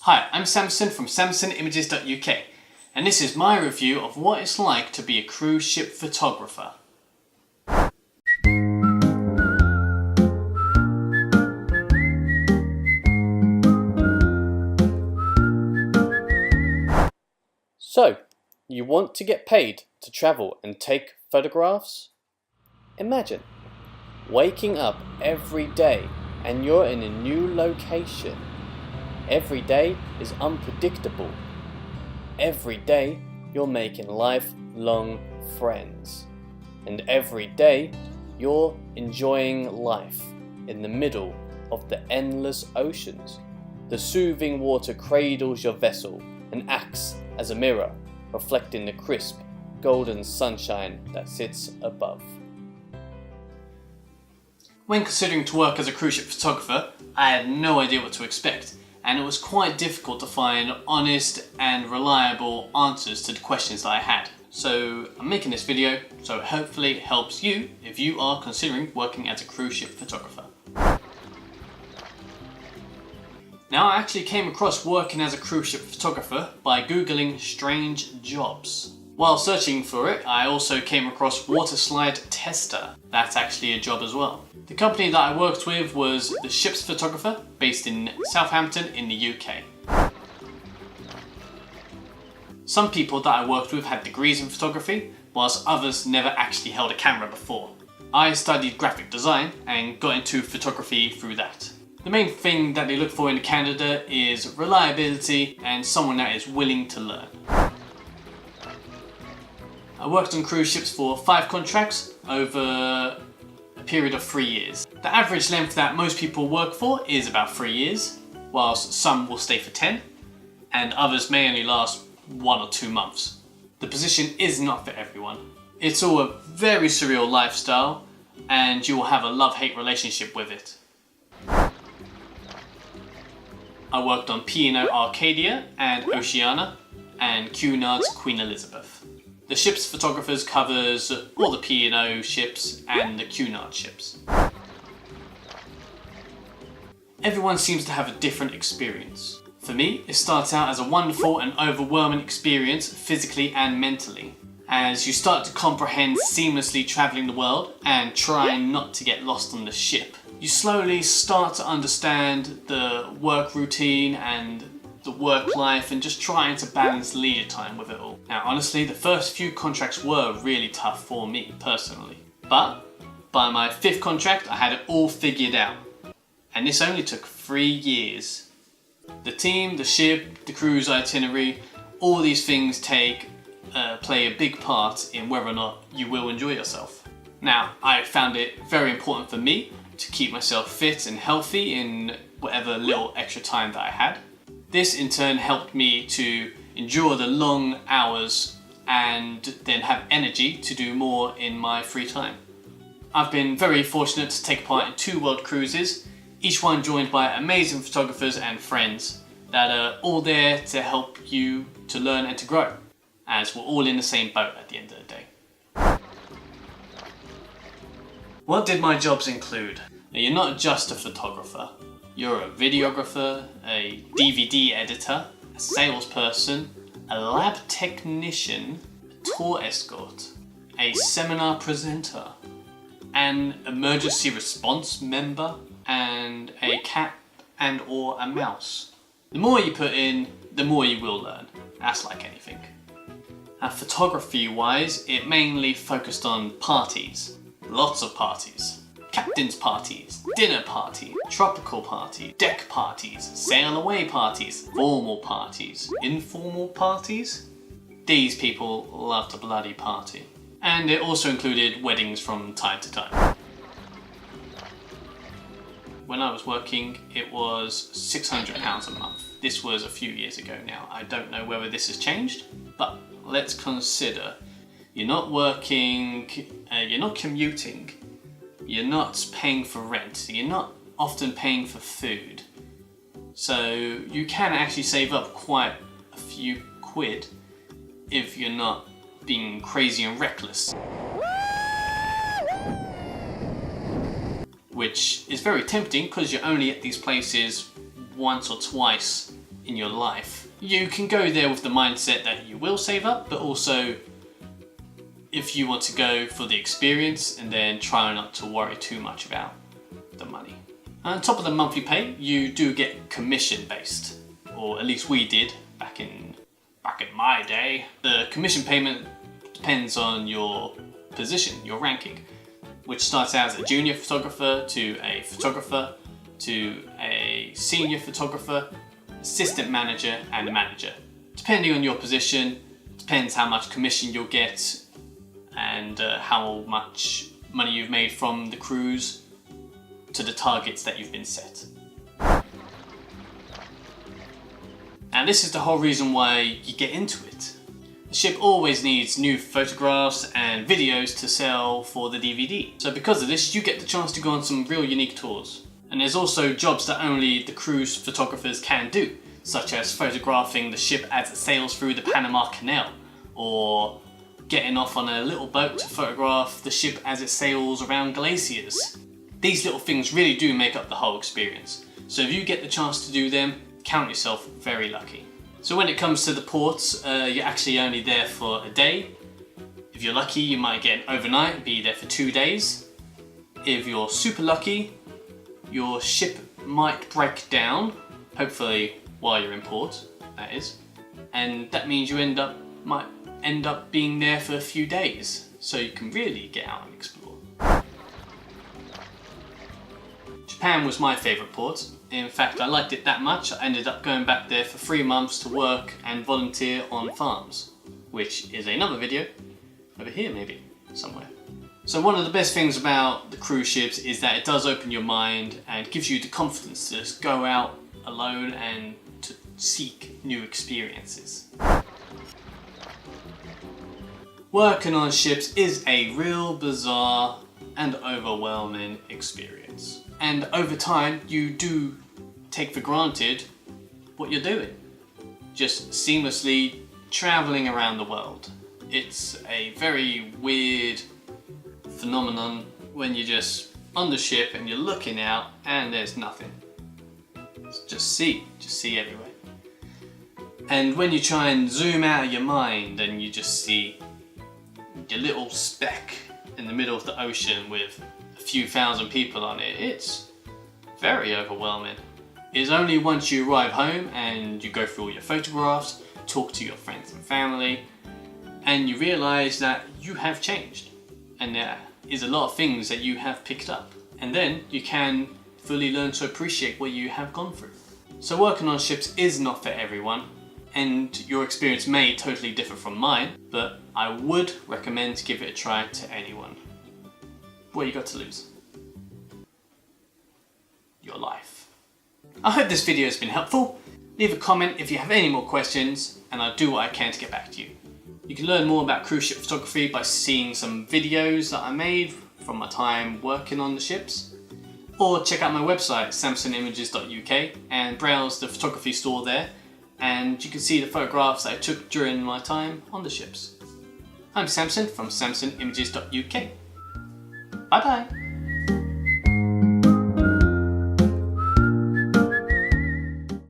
Hi, I'm Samson from samsonimages.uk, and this is my review of what it's like to be a cruise ship photographer. So, you want to get paid to travel and take photographs? Imagine waking up every day and you're in a new location. Every day is unpredictable. Every day you're making lifelong friends. And every day you're enjoying life in the middle of the endless oceans. The soothing water cradles your vessel and acts as a mirror, reflecting the crisp, golden sunshine that sits above. When considering to work as a cruise ship photographer, I had no idea what to expect, and it was quite difficult to find honest and reliable answers to the questions that I had. So I'm making this video so hopefully it helps you if you are considering working as a cruise ship photographer. Now, I actually came across working as a cruise ship photographer by googling strange jobs. While searching for it, I also came across water slide tester. That's actually a job as well. The company that I worked with was The Ships Photographer, based in Southampton in the UK. Some people that I worked with had degrees in photography, whilst others never actually held a camera before. I studied graphic design and got into photography through that. The main thing that they look for in a candidate is reliability and someone that is willing to learn. I worked on cruise ships for 5 contracts over a period of 3 years. The average length that most people work for is about 3 years, whilst some will stay for 10 and others may only last 1 or 2 months. The position is not for everyone. It's all a very surreal lifestyle and you will have a love-hate relationship with it. I worked on P&O Arcadia and Oceania and Cunard's Queen Elizabeth. The Ships Photographers covers all the P&O ships and the Cunard ships. Everyone seems to have a different experience. For me, it starts out as a wonderful and overwhelming experience physically and mentally, as you start to comprehend seamlessly travelling the world and trying not to get lost on the ship. You slowly start to understand the work routine and the work life and just trying to balance leisure time with it all. Now honestly, the first few contracts were really tough for me personally. But by my 5th contract, I had it all figured out. And this only took 3 years. The team, the ship, the cruise itinerary, all these things play a big part in whether or not you will enjoy yourself. Now, I found it very important for me to keep myself fit and healthy in whatever little extra time that I had. This in turn helped me to endure the long hours and then have energy to do more in my free time. I've been very fortunate to take part in 2 world cruises, each one joined by amazing photographers and friends that are all there to help you to learn and to grow, as we're all in the same boat at the end of the day. What did my jobs include? Now, you're not just a photographer. You're a videographer, a DVD editor, a salesperson, a lab technician, a tour escort, a seminar presenter, an emergency response member, and a cat and or a mouse. The more you put in, the more you will learn. That's like anything. Now, photography wise, it mainly focused on parties. Lots of parties. Captain's parties, dinner parties, tropical parties, deck parties, sail away parties, formal parties, informal parties. These people love to bloody party. And it also included weddings from time to time. When I was working, it was £600 a month. This was a few years ago now. I don't know whether this has changed, but let's consider you're not working, you're not commuting, you're not paying for rent, you're not often paying for food. So you can actually save up quite a few quid if you're not being crazy and reckless. Which is very tempting because you're only at these places once or twice in your life, you can go there with the mindset that you will save up, but also if you want to go for the experience and then try not to worry too much about the money. On top of the monthly pay, you do get commission based, or at least we did back in my day. The commission payment depends on your position, your ranking, which starts out as a junior photographer to a photographer to a senior photographer, assistant manager and a manager. Depending on your position, depends how much commission you'll get and how much money you've made from the cruise to the targets that you've been set. And this is the whole reason why you get into it. The ship always needs new photographs and videos to sell for the DVD. So because of this, you get the chance to go on some real unique tours. And there's also jobs that only the cruise photographers can do, such as photographing the ship as it sails through the Panama Canal, or getting off on a little boat to photograph the ship as it sails around glaciers. These little things really do make up the whole experience. So if you get the chance to do them, count yourself very lucky. So when it comes to the ports, you're actually only there for a day. If you're lucky, you might get an overnight, be there for 2 days. If you're super lucky, your ship might break down, hopefully while you're in port, that is. And that means you might end up being there for a few days, so you can really get out and explore. Japan was my favourite port. In fact, I liked it that much, I ended up going back there for 3 months to work and volunteer on farms, which is another video, over here maybe, somewhere. So one of the best things about the cruise ships is that it does open your mind and gives you the confidence to just go out alone and to seek new experiences. Working on ships is a real bizarre and overwhelming experience. And over time, you do take for granted what you're doing. Just seamlessly traveling around the world. It's a very weird phenomenon when you're just on the ship and you're looking out and there's nothing. It's just sea everywhere. And when you try and zoom out of your mind and you just see your little speck in the middle of the ocean with a few thousand people on it, it's very overwhelming. It's only once you arrive home and you go through all your photographs, talk to your friends and family, and you realise that you have changed and there is a lot of things that you have picked up, and then you can fully learn to appreciate what you have gone through. So working on ships is not for everyone, and your experience may totally differ from mine, but I would recommend to give it a try to anyone. What you got to lose? Your life. I hope this video has been helpful. Leave a comment if you have any more questions and I'll do what I can to get back to you. You can learn more about cruise ship photography by seeing some videos that I made from my time working on the ships, or check out my website samsonimages.uk and browse the photography store there, and you can see the photographs that I took during my time on the ships. I'm Samson from samsonimages.uk. Bye bye!